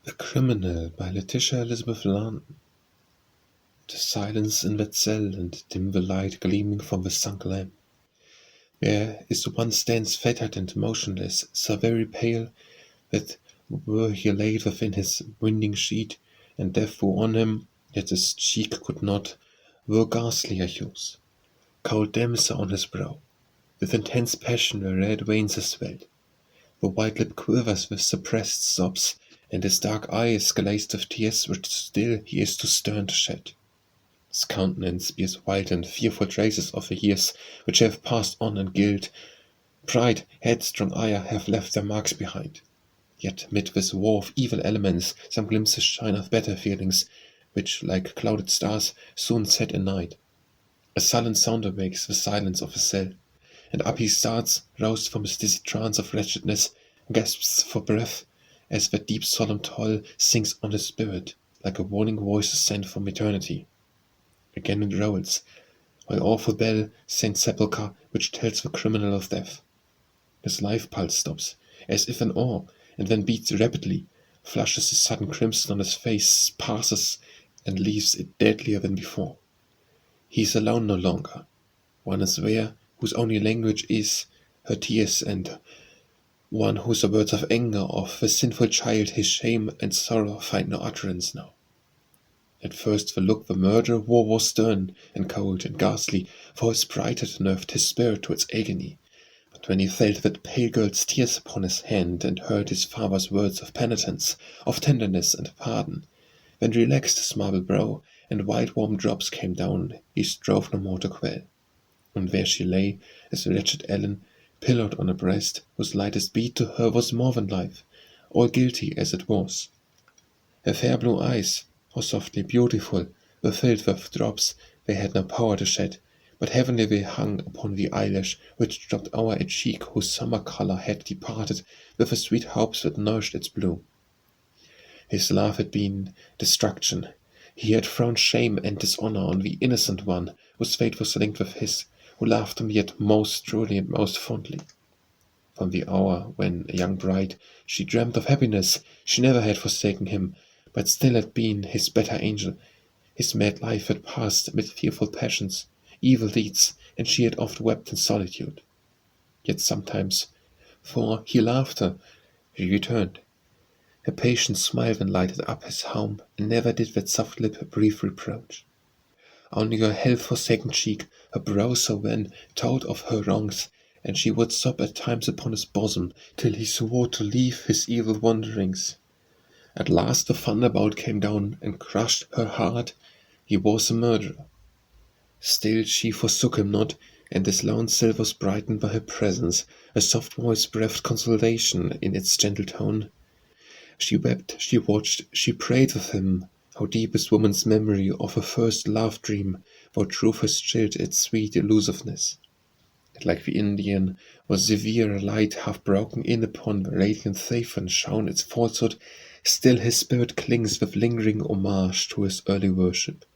The Criminal by Letitia Elizabeth Landon. The silence in that cell and dim the light gleaming from the sunk lamp. There is one stands fettered and motionless, so very pale that were he laid within his winding sheet, and death were on him, yet his cheek could not, were ghastlier hues. Cold damps are on his brow, with intense passion the red veins are swelled. The white lip quivers with suppressed sobs, and his dark eye is glazed with tears which still he is too stern to shed. His countenance bears wild and fearful traces of the years which have passed on, and guilt, pride, headstrong ire have left their marks behind. Yet mid this war of evil elements some glimpses shine of better feelings, which, like clouded stars, soon set in night. A sullen sound awakes the silence of his cell, and up he starts, roused from his dizzy trance of wretchedness, gasps for breath, as that deep solemn toll sinks on his spirit, like a warning voice sent from eternity. Again it rolls, while awful bell Saint Sepulchre, which tells the criminal of death. His life pulse stops, as if in awe, and then beats rapidly, flushes a sudden crimson on his face, passes, and leaves it deadlier than before. He is alone no longer. One is there whose only language is her tears, and one whose the words of anger of the sinful child, his shame and sorrow, find no utterance now. At first the look the murderer wore was stern and cold and ghastly, for his pride had nerved his spirit to its agony. But when he felt that pale girl's tears upon his hand, and heard his father's words of penitence, of tenderness and pardon, then relaxed his marble brow, and white warm drops came down, he strove no more to quell. And there she lay, as wretched Ellen, pillowed on a breast whose lightest beat to her was more than life, all guilty as it was. Her fair blue eyes, how softly beautiful, were filled with drops they had no power to shed, but heavenly they hung upon the eyelash which dropped o'er a cheek whose summer colour had departed with the sweet hopes that nourished its bloom. His love had been destruction. He had thrown shame and dishonour on the innocent one whose fate was linked with his, who loved him yet most truly and most fondly. From the hour when, a young bride, she dreamt of happiness, she never had forsaken him, but still had been his better angel. His mad life had passed amid fearful passions, evil deeds, and she had oft wept in solitude. Yet sometimes, for he loved her, he returned. Her patient smile then lighted up his home, and never did that soft lip breathe reproach. Only her health-forsaken cheek, her brow so wan, told of her wrongs, and she would sob at times upon his bosom, till he swore to leave his evil wanderings. At last the thunderbolt came down, and crushed her heart. He was a murderer. Still she forsook him not, and his lone cell was brightened by her presence. A soft voice breathed consolation in its gentle tone. She wept, she watched, she prayed with him. How deep is woman's memory of her first love dream, though truth has chilled its sweet elusiveness. And like the Indian, was severe light half broken in upon the radiant faith and shone its falsehood, still his spirit clings with lingering homage to his early worship.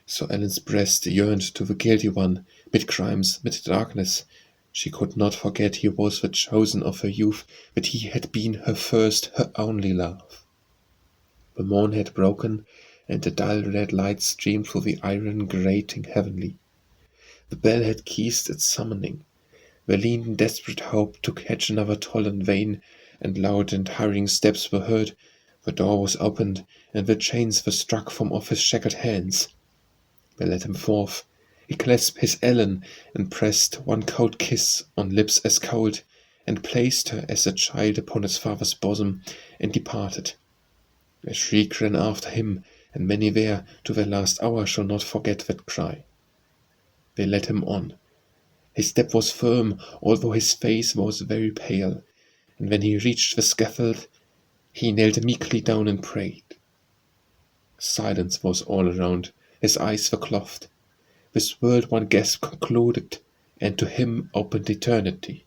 So Ellen's breast yearned to the guilty one, mid crimes, mid darkness. She could not forget he was the chosen of her youth, that he had been her first, her only love. The morn had broken, and the dull red light streamed through the iron grating heavenly. The bell had ceased its summoning. They leaned in desperate hope to catch another toll in vain, and loud and hurrying steps were heard. The door was opened, and the chains were struck from off his shackled hands. They led him forth. He clasped his Ellen, and pressed one cold kiss on lips as cold, and placed her as a child upon his father's bosom, and departed. A shriek ran after him, and many there, to their last hour, shall not forget that cry. They led him on. His step was firm, although his face was very pale, and when he reached the scaffold, he knelt meekly down and prayed. Silence was all around, his eyes were closed. This world one gasp concluded, and to him opened eternity.